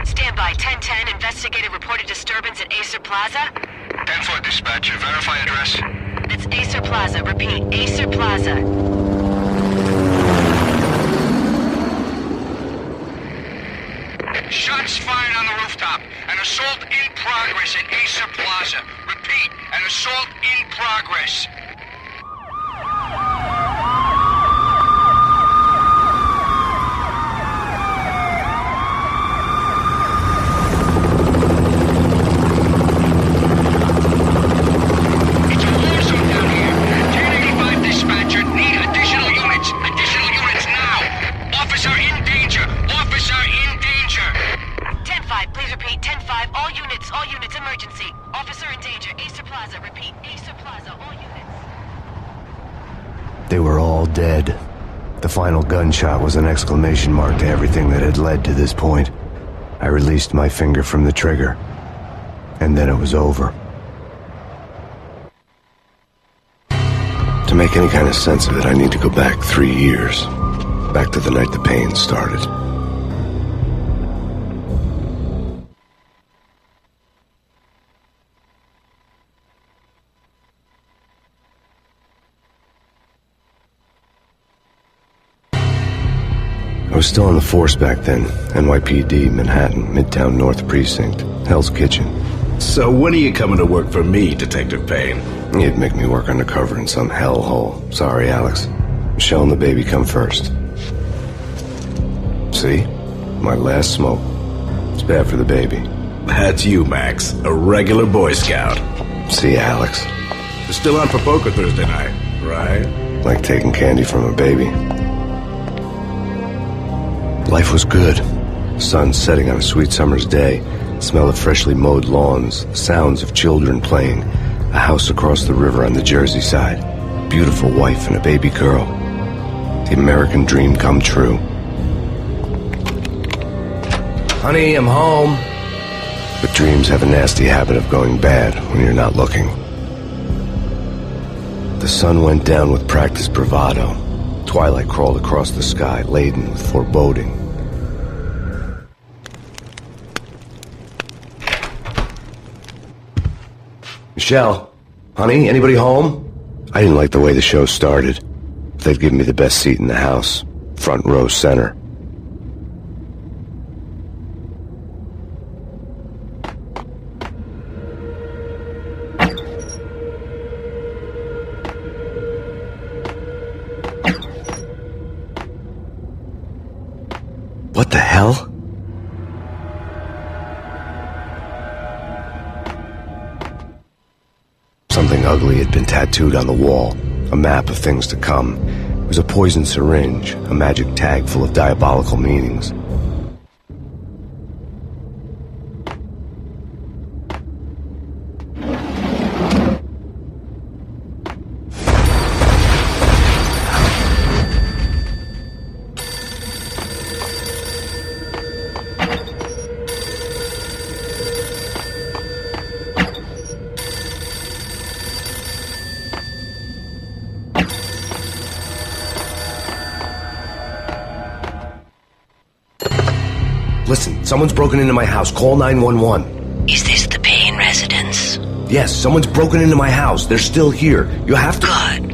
Standby, 1010, investigated reported disturbance at Acer Plaza. 10-4 dispatcher, verify address. It's Acer Plaza, repeat, Acer Plaza. Shots fired on the rooftop. An assault in progress at Acer Plaza. Repeat, an assault in progress. They were all dead. The final gunshot was an exclamation mark to everything that had led to this point. I released my finger from the trigger, and then it was over. To make any kind of sense of it, I need to go back 3 years. Back to the night the pain started. I was still on the force back then. NYPD, Manhattan, Midtown North Precinct, Hell's Kitchen. So when are you coming to work for me, Detective Payne? You'd make me work undercover in some hellhole. Sorry, Alex. Michelle and the baby come first. See? My last smoke. It's bad for the baby. That's you, Max. A regular Boy Scout. See, Alex. You're still on for poker Thursday night, right? Like taking candy from a baby. Life was good. Sun setting on a sweet summer's day. Smell of freshly mowed lawns. Sounds of children playing. A house across the river on the Jersey side. Beautiful wife and a baby girl. The American dream come true. Honey, I'm home. But dreams have a nasty habit of going bad when you're not looking. The sun went down with practiced bravado. Twilight crawled across the sky, laden with foreboding. Michelle, honey, anybody home? I didn't like the way the show started. They'd given me the best seat in the house, front row center. hell? Something ugly had been tattooed on the wall, a map of things to come. It was a poison syringe, a magic tag full of diabolical meanings. Listen, someone's broken into my house. Call 911. Is this the Payne residence? Yes, someone's broken into my house. They're still here. You have to... Good.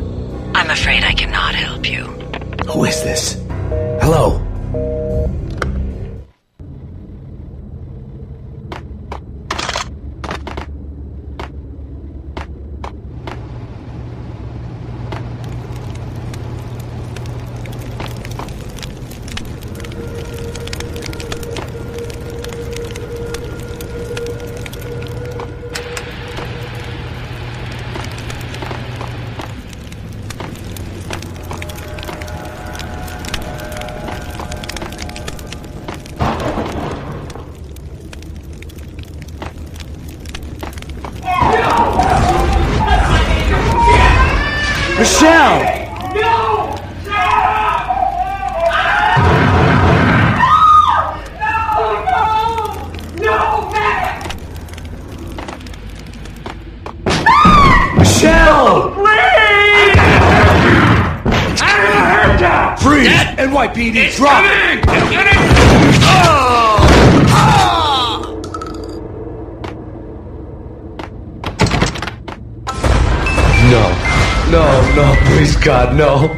I'm afraid I cannot help you. Who is this? Hello? Michelle! No! No, man! Michelle! Please! I hurt ya! Freeze! NYPD, drop! It's coming! No, please God, no.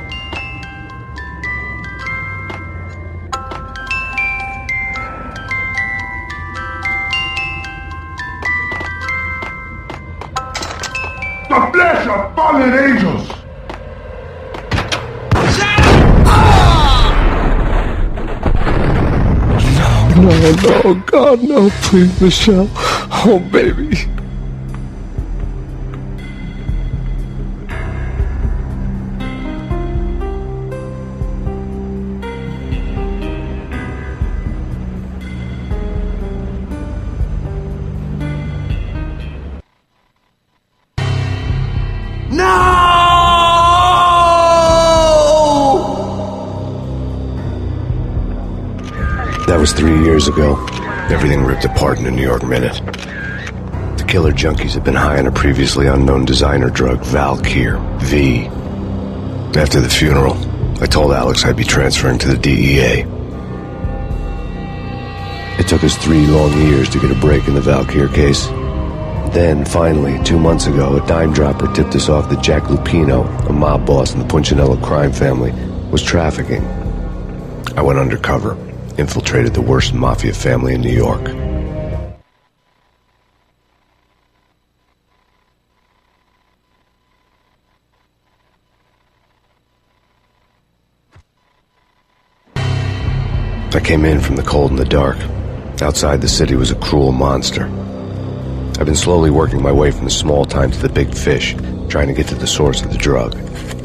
The flesh of fallen angels! No, God, no, please, Michelle. Oh, baby. That was 3 years ago. Everything ripped apart in a New York minute. The killer junkies had been high on a previously unknown designer drug, Valkyr, V. After the funeral, I told Alex I'd be transferring to the DEA. It took us 3 long years to get a break in the Valkyr case. Then, finally, 2 months ago, a dime dropper tipped us off that Jack Lupino, a mob boss in the Punchinello crime family, was trafficking. I went undercover. Infiltrated the worst mafia family in New York. I came in from the cold and the dark. Outside the city was a cruel monster. I've been slowly working my way from the small time to the big fish, trying to get to the source of the drug.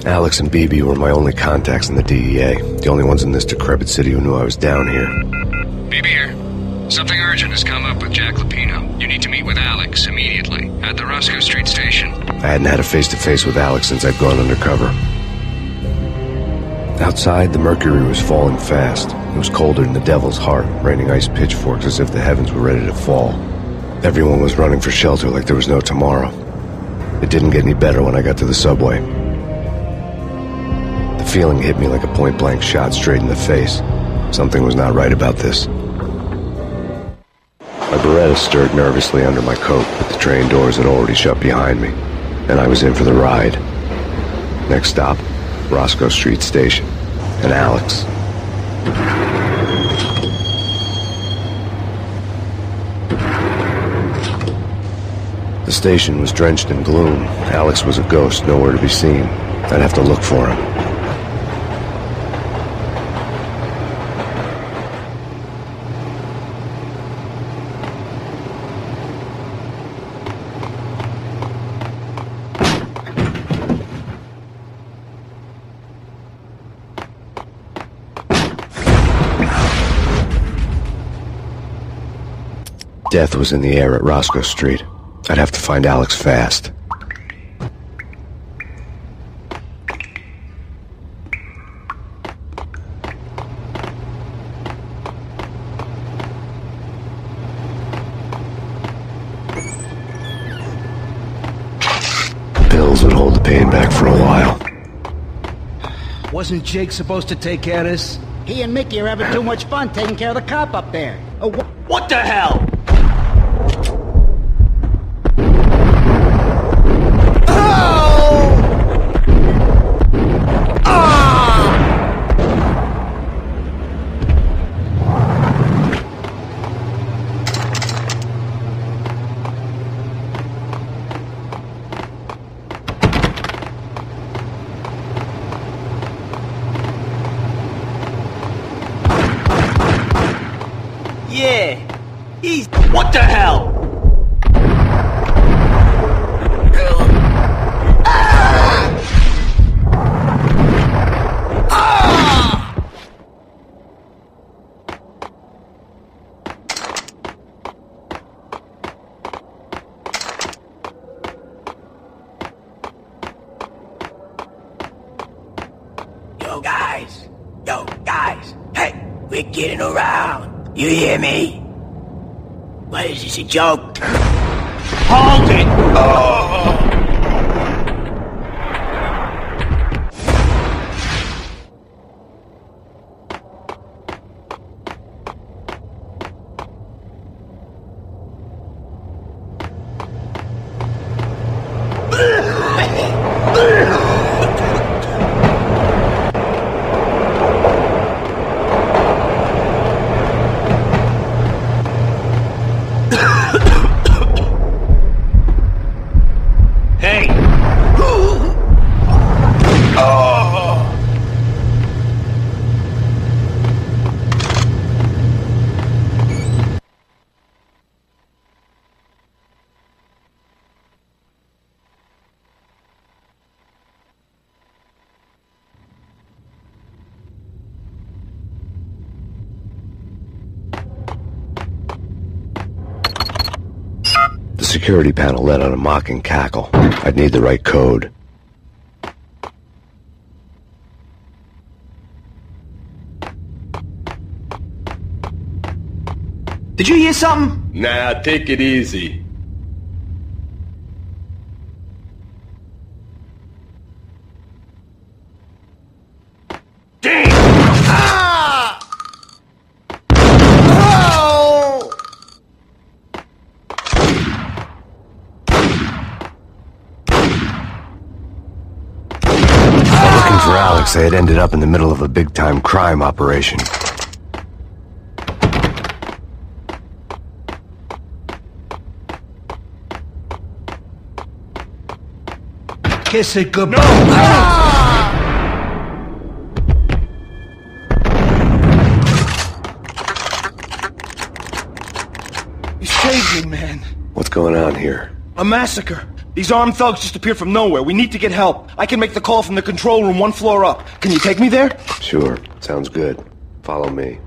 Alex and BB were my only contacts in the DEA, the only ones in this decrepit city who knew I was down here. BB here. Something urgent has come up with Jack Lupino. You need to meet with Alex immediately at the Roscoe Street station. I hadn't had a face-to-face with Alex since I'd gone undercover. Outside, the mercury was falling fast. It was colder than the devil's heart, raining ice pitchforks as if the heavens were ready to fall. Everyone was running for shelter like there was no tomorrow. It didn't get any better when I got to the subway. The feeling hit me like a point-blank shot straight in the face. Something was not right about this. My Beretta stirred nervously under my coat, but the train doors had already shut behind me, and I was in for the ride. Next stop, Roscoe Street Station, and Alex. The station was drenched in gloom. Alex was a ghost, nowhere to be seen. I'd have to look for him. death was in the air at Roscoe Street. I'd have to find Alex fast. Pills would hold the pain back for a while. Wasn't Jake supposed to take care of this? He and Mickey are having too much fun taking care of the cop up there. Oh, What the hell? Yeah, he's... What the hell? Yo, guys, hey, we're getting around. You hear me? What is this, a joke? Hold it! Oh. The security panel let out a mocking cackle. I'd need the right code. Did you hear something? Nah, take it easy. Damn! Ah! Oh! While looking for Alex, they had ended up in the middle of a big-time crime operation. Kiss it goodbye. No! Ah! You saved me, man. What's going on here? A massacre. These armed thugs just appeared from nowhere. We need to get help. I can make the call from the control room 1 floor up. Can you take me there? Sure, sounds good. Follow me.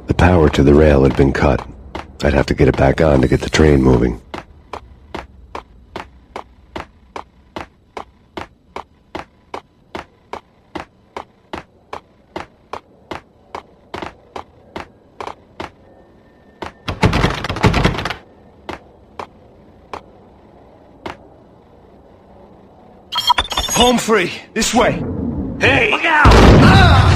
The power to the rail had been cut. I'd have to get it back on to get the train moving. Home free. This way. Hey! Look out! Ah!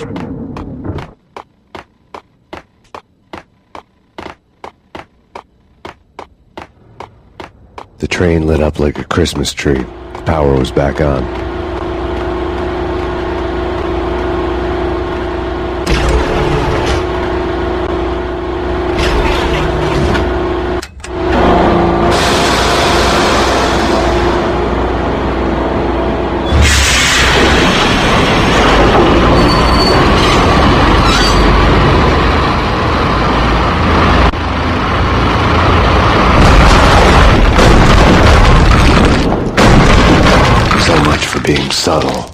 The train lit up like a Christmas tree. The power was back on. Being subtle.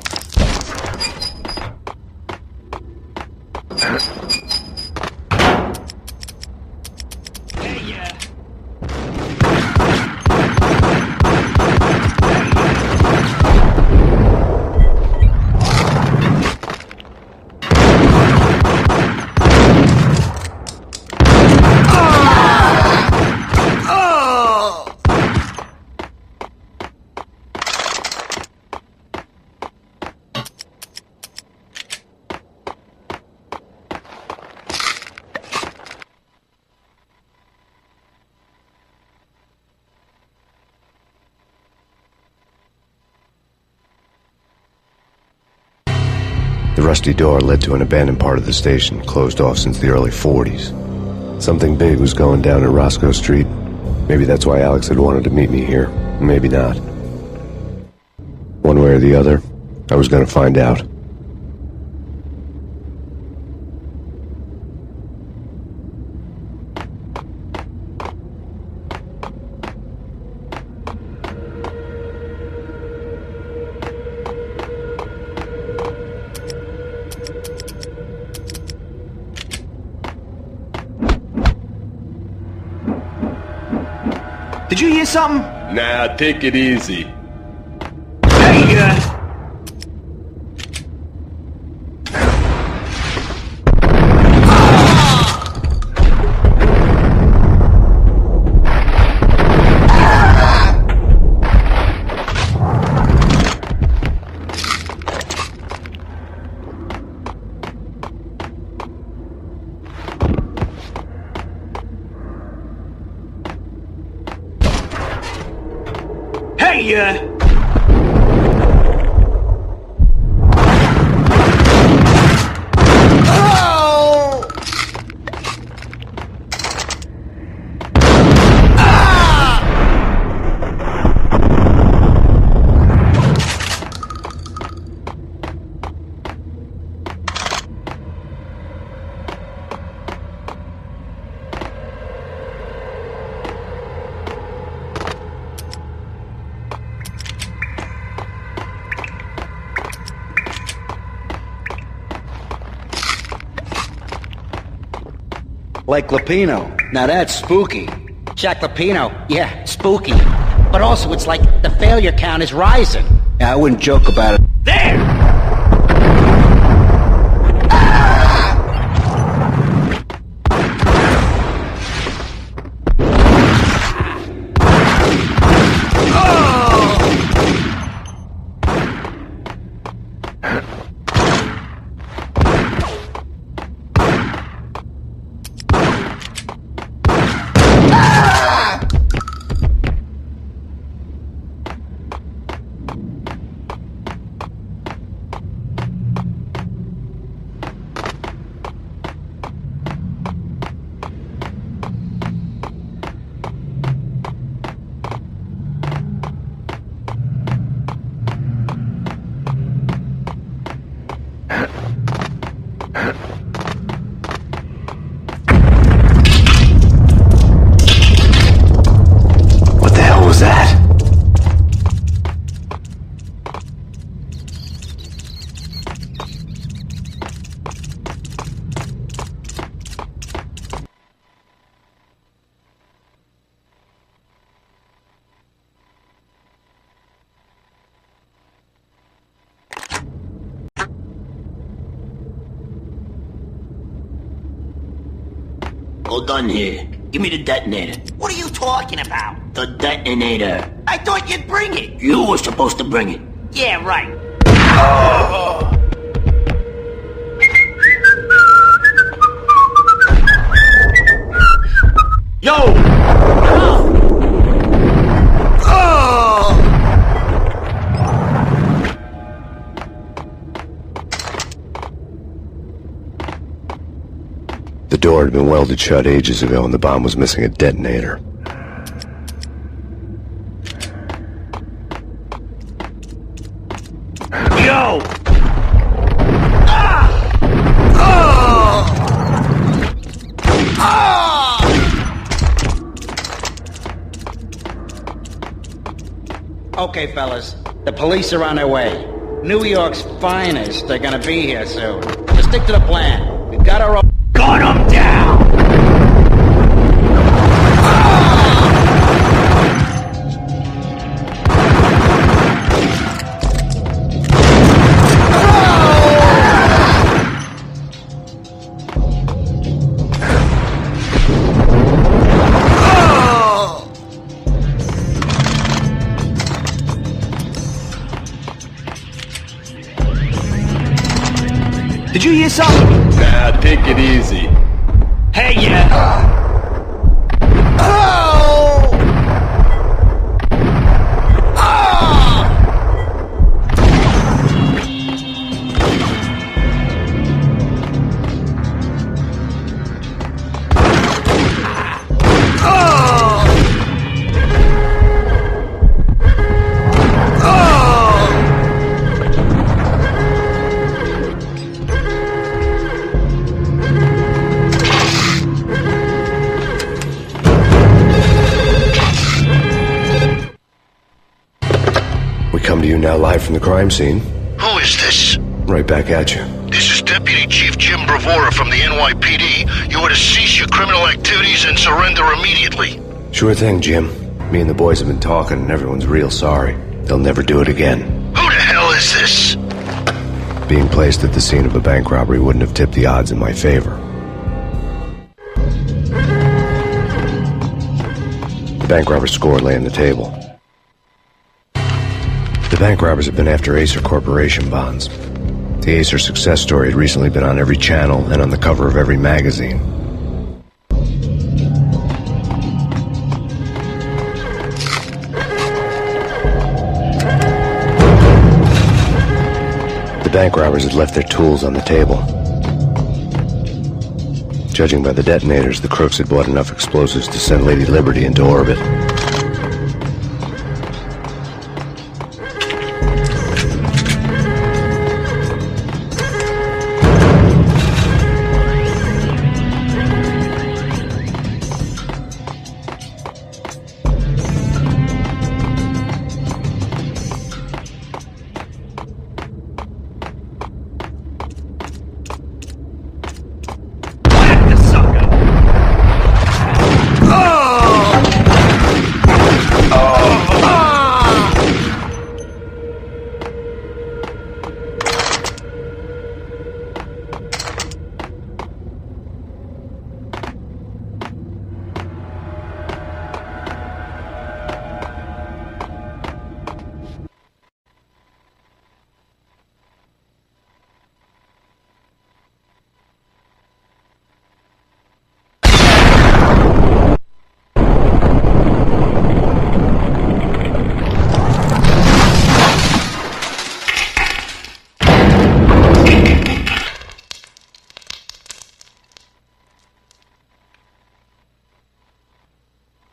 The rusty door led to an abandoned part of the station, closed off since the early 40s. Something big was going down at Roscoe Street. Maybe that's why Alex had wanted to meet me here. Maybe not. One way or the other, I was going to find out. Did you hear something? Nah, take it easy. Hey, Like Lapino. Now that's spooky. Jack Lapino, yeah, spooky. But also it's like the failure count is rising. Yeah, I wouldn't joke about it. There! All done here. Give me the detonator. What are you talking about? The detonator. I thought you'd bring it. You were supposed to bring it. Yeah, right. door had been welded shut ages ago and the bomb was missing a detonator. Yo! Okay, fellas. The police are on their way. New York's finest are gonna be here soon. Just stick to the plan. We've got our own... Gun 'em down! Did you hear something? Nah, take it easy. Hey, yeah! Now live from the crime scene. Who is this? Right back at you. This is Deputy Chief Jim Bravura from the NYPD. You are to cease your criminal activities and surrender immediately. Sure thing, Jim. Me and the boys have been talking and everyone's real sorry. They'll never do it again. Who the hell is this? Being placed at the scene of a bank robbery wouldn't have tipped the odds in my favor. The bank robber's score lay on the table. The bank robbers have been after Acer Corporation bonds. The Acer success story had recently been on every channel and on the cover of every magazine. The bank robbers had left their tools on the table. Judging by the detonators, the crooks had bought enough explosives to send Lady Liberty into orbit.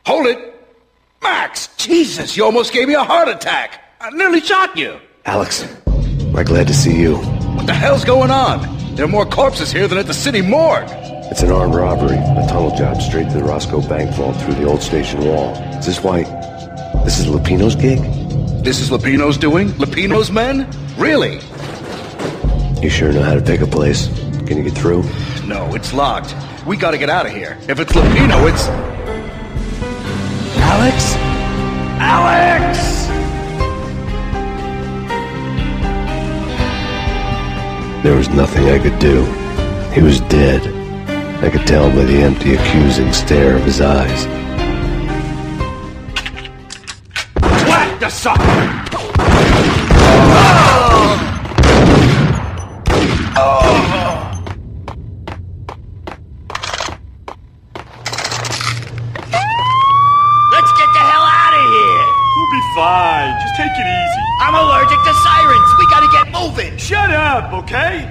Hold it! Max! Jesus, you almost gave me a heart attack! I nearly shot you! Alex, we're glad to see you. What the hell's going on? There are more corpses here than at the city morgue! It's an armed robbery, a tunnel job straight to the Roscoe Bank vault through the old station wall. Is this why... this is Lupino's gig? This is Lupino's doing? Lupino's men? Really? You sure know how to pick a place. Can you get through? No, it's locked. We gotta get out of here. If it's Lupino, it's... Alex? Alex! There was nothing I could do. He was dead. I could tell by the empty, accusing stare of his eyes. Whack the sucker! Fine, just take it easy. I'm allergic to sirens. We gotta get moving. Shut up, okay?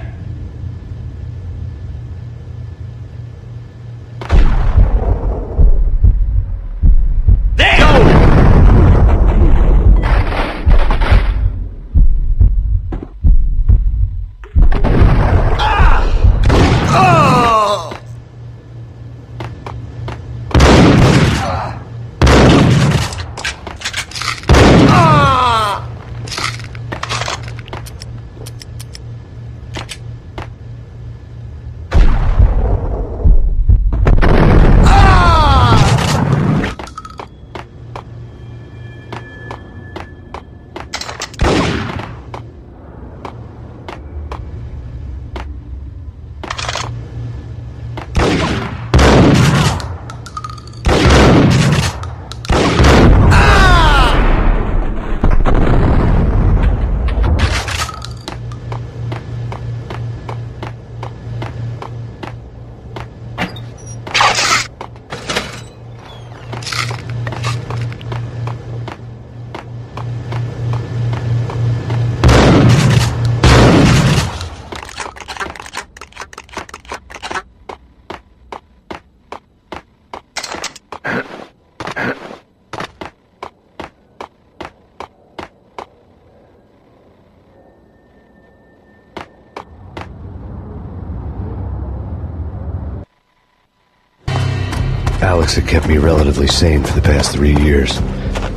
Alex had kept me relatively sane for the past 3 years.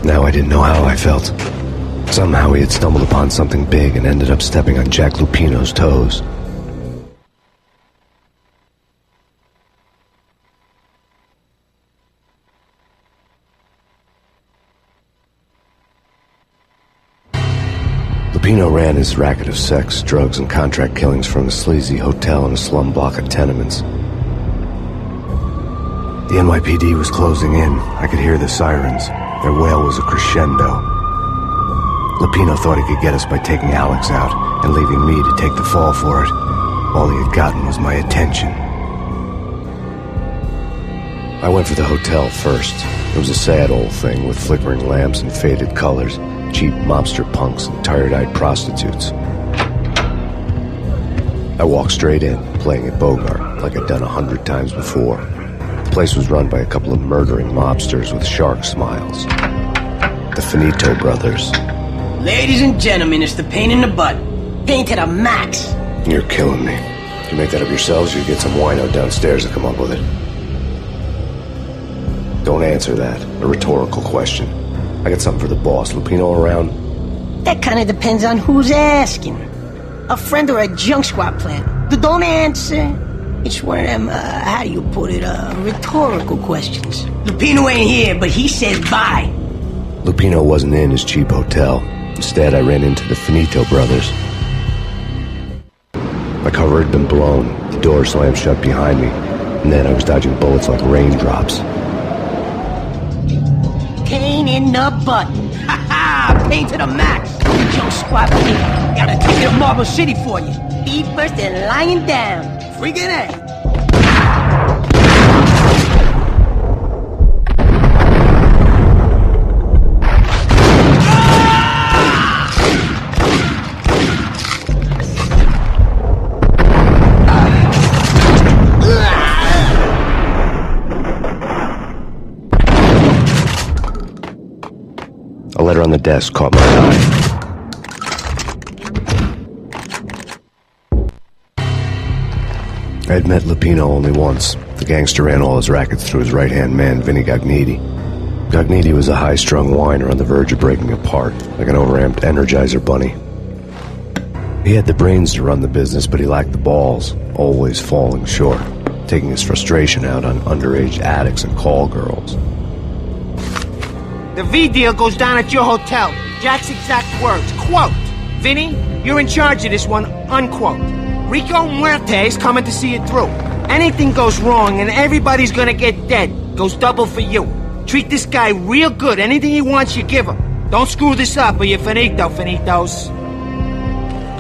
Now I didn't know how I felt. Somehow he had stumbled upon something big and ended up stepping on Jack Lupino's toes. Lupino ran his racket of sex, drugs, and contract killings from a sleazy hotel in a slum block of tenements. The NYPD was closing in. I could hear the sirens. Their wail was a crescendo. Lupino thought he could get us by taking Alex out and leaving me to take the fall for it. All he had gotten was my attention. I went for the hotel first. It was a sad old thing with flickering lamps and faded colors, cheap mobster punks and tired-eyed prostitutes. I walked straight in, playing at Bogart, like I'd done 100 times before. The place was run by a couple of murdering mobsters with shark smiles. The Finito brothers. Ladies and gentlemen, it's the Payne in the butt. Payne to the max. You're killing me. Did you make that up yourselves, or you get some wino downstairs to come up with it? Don't answer that. A rhetorical question. I got something for the boss. Lupino around? That kind of depends on who's asking. A friend or a junk squad plan. Don't answer. It's one of them, how do you put it, rhetorical questions. Lupino ain't here, but he says bye. Lupino wasn't in his cheap hotel. Instead, I ran into the Finito brothers. My cover had been blown. The door slammed shut behind me. And then I was dodging bullets like raindrops. Payne in the butt. Ha ha! Payne to the max. Junk squad plan. Got a ticket to Marble City for you. Feet first and lying down. Freaking A. A letter on the desk caught my eye. I had met Lupino only once. The gangster ran all his rackets through his right-hand man, Vinny Gagniti. Gagniti was a high-strung whiner on the verge of breaking apart, like an overamped Energizer bunny. He had the brains to run the business, but he lacked the balls, always falling short, taking his frustration out on underage addicts and call girls. The V deal goes down at your hotel. Jack's exact words, quote, "Vinny, you're in charge of this one," unquote. Rico Muerte's coming to see it through. Anything goes wrong and everybody's gonna get dead. Goes double for you. Treat this guy real good. Anything he wants, you give him. Don't screw this up or you're finito, finitos.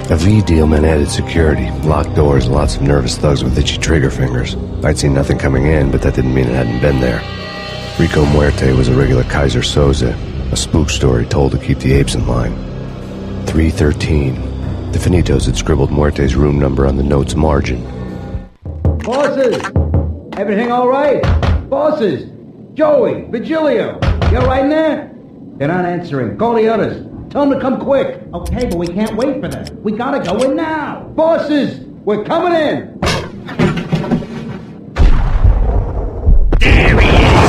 A V deal meant added security, locked doors, and lots of nervous thugs with itchy trigger fingers. I'd seen nothing coming in, but that didn't mean it hadn't been there. Rico Muerte was a regular Kaiser Soze, a spook story told to keep the apes in line. 313. The Finitos had scribbled Muerte's room number on the note's margin. Bosses! Everything all right? Bosses! Joey! Vigilio! You all right in there? They're not answering. Call the others. Tell them to come quick. Okay, but we can't wait for them. We gotta go in now. Bosses! We're coming in! There he is!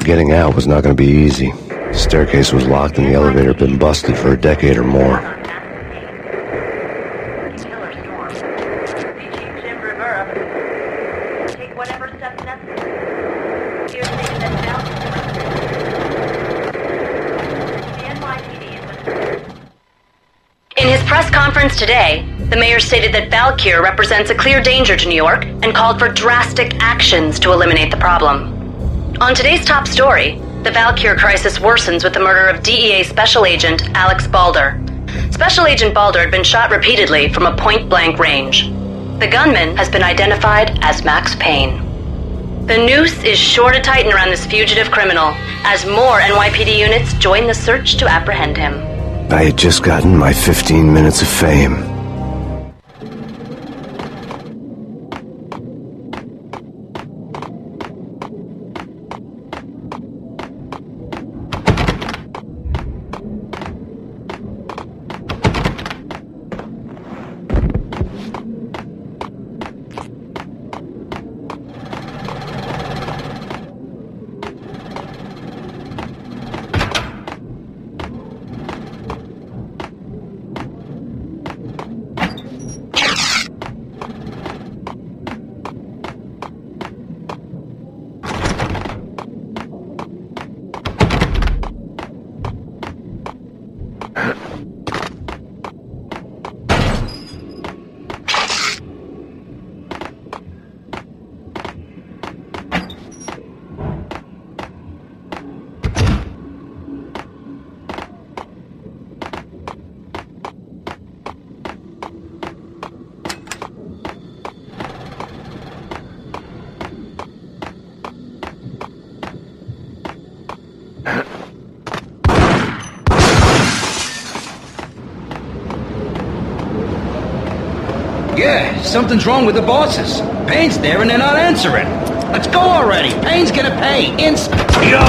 Getting out was not going to be easy. The staircase was locked and the elevator had been busted for a decade or more. In his press conference today, the mayor stated that Valkyr represents a clear danger to New York and called for drastic actions to eliminate the problem. On today's top story, the Valkyr crisis worsens with the murder of DEA Special Agent Alex Balder. Special Agent Balder had been shot repeatedly from a point-blank range. The gunman has been identified as Max Payne. The noose is sure to tighten around this fugitive criminal as more NYPD units join the search to apprehend him. I had just gotten my 15 minutes of fame. Yeah, something's wrong with the bosses. Payne's there and they're not answering. Let's go already. Payne's gonna pay. Yo!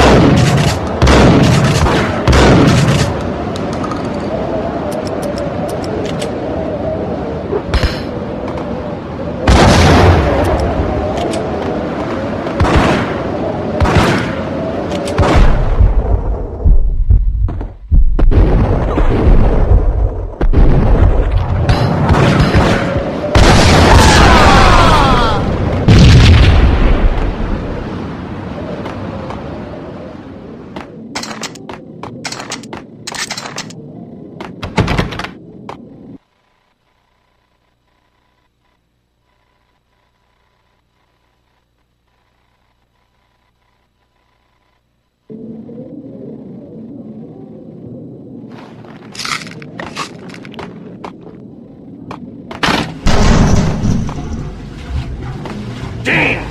Damn!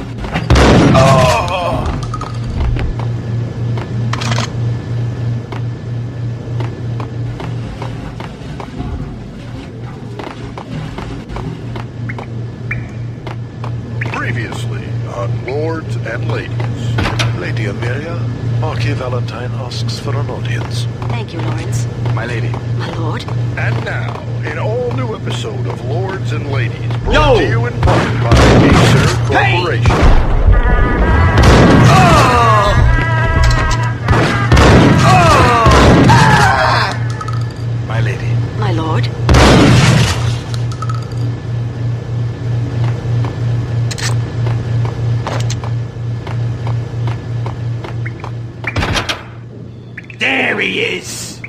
Previously on Lords and Ladies. Lady Amelia, Marquis Valentine asks for an audience. Thank you, Lawrence. My lady. My lord. And now, an all-new episode of Lords and Ladies, brought to you in part by Ps2 Corporation. My lady. My lord. There he is!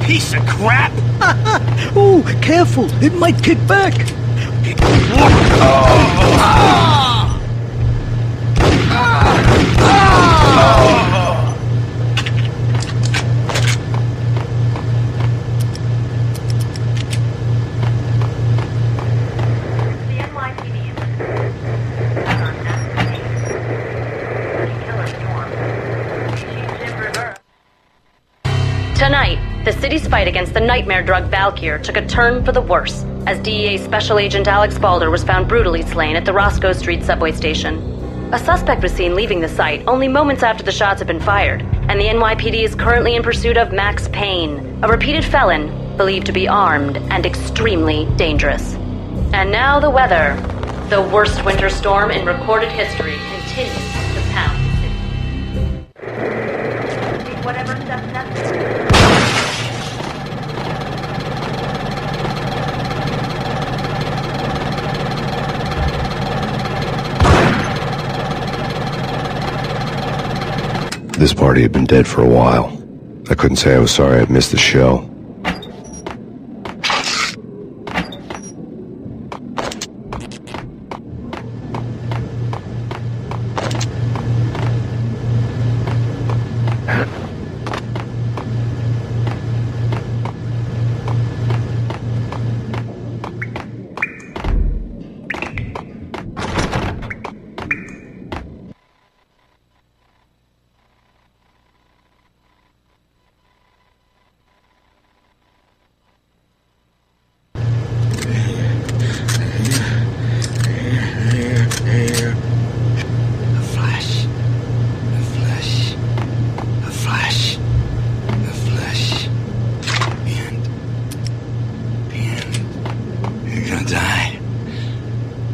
Piece of crap! Oh, careful! It might kick back! Tonight, the city's fight against the nightmare drug Valkyr took a turn for the worse, as DEA Special Agent Alex Balder was found brutally slain at the Roscoe Street subway station. A suspect was seen leaving the site only moments after the shots had been fired, and the NYPD is currently in pursuit of Max Payne, a repeated felon believed to be armed and extremely dangerous. And now the weather. The worst winter storm in recorded history continues to pound the city. Take whatever steps necessary. This party had been dead for a while. I couldn't say I was sorry I'd missed the show.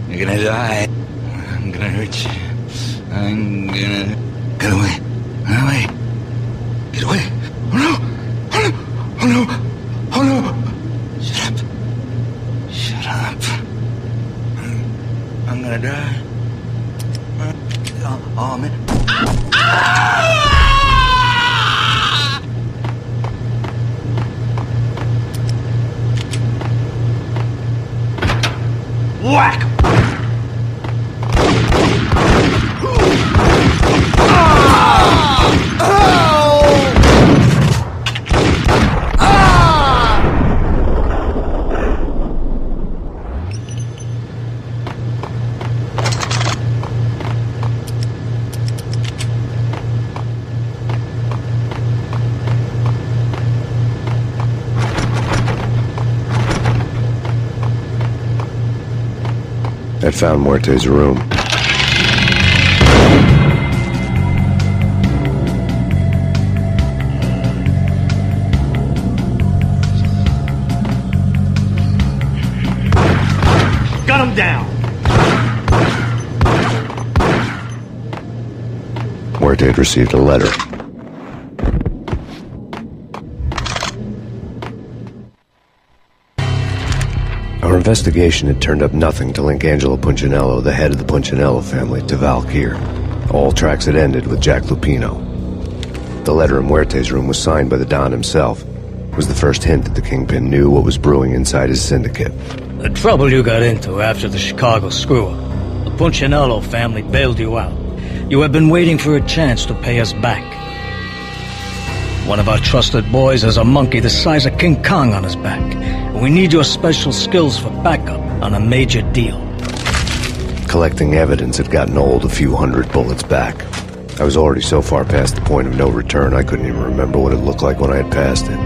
You're gonna die. I'm gonna hurt you. I'm gonna... Get away. Get away. Get away. Oh no! Oh no! Oh no! Oh no! Shut up. Shut up. I'm gonna die. Oh, man. Whack! I found Muerte's room. Gun him down! Muerte had received a letter. Our investigation had turned up nothing to link Angelo Punchinello, the head of the Punchinello family, to Valkyr. All tracks had ended with Jack Lupino. The letter in Muerte's room was signed by the Don himself. It was the first hint that the Kingpin knew what was brewing inside his syndicate. The trouble you got into after the Chicago screw-up. The Punchinello family bailed you out. You have been waiting for a chance to pay us back. One of our trusted boys has a monkey the size of King Kong on his back. And we need your special skills for backup on a major deal. Collecting evidence had gotten old a few hundred bullets back. I was already so far past the point of no return I couldn't even remember what it looked like when I had passed it.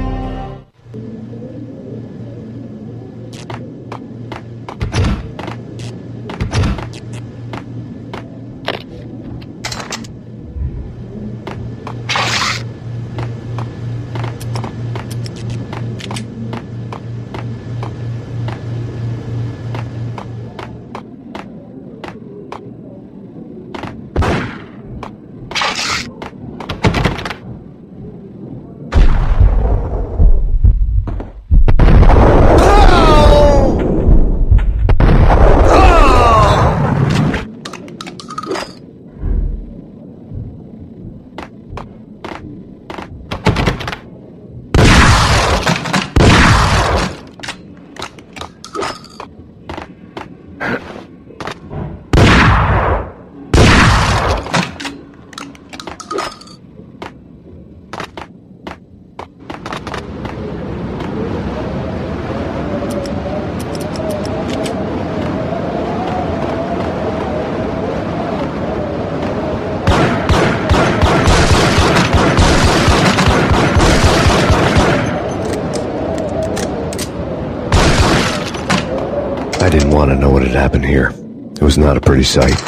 I didn't want to know what had happened here. It was not a pretty sight.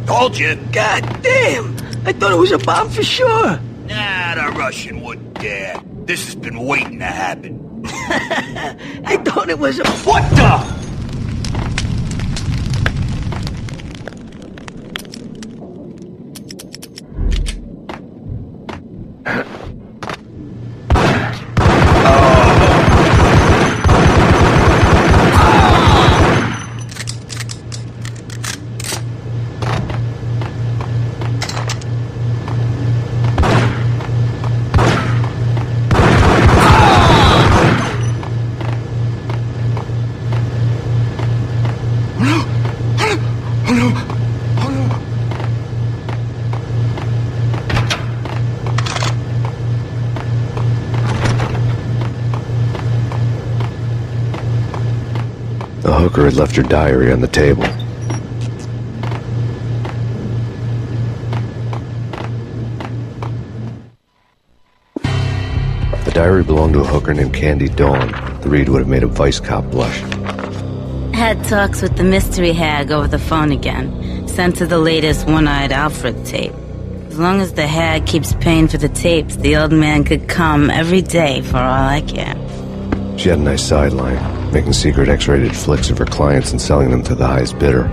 Told you. God damn! I thought it was a bomb for sure. Nah, the Russian wouldn't dare. This has been waiting to happen. I thought it was a... What the? The hooker had left her diary on the table. diary belonged to a hooker named Candy Dawn. The read would have made a vice cop blush. Had talks with the mystery hag over the phone again. Sent her the latest One-Eyed Alfred tape. As long as the hag keeps paying for the tapes, the old man could come every day for all I care. She had a nice sideline, making secret X-rated flicks of her clients and selling them to the highest bidder.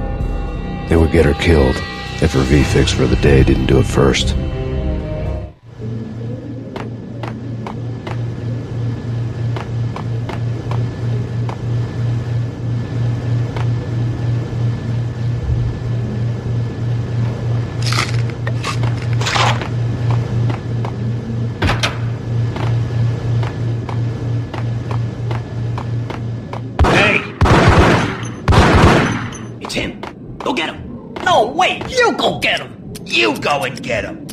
It would get her killed if her V-fix for the day didn't do it first. Go get him! No, wait! You go get him! You go and get him!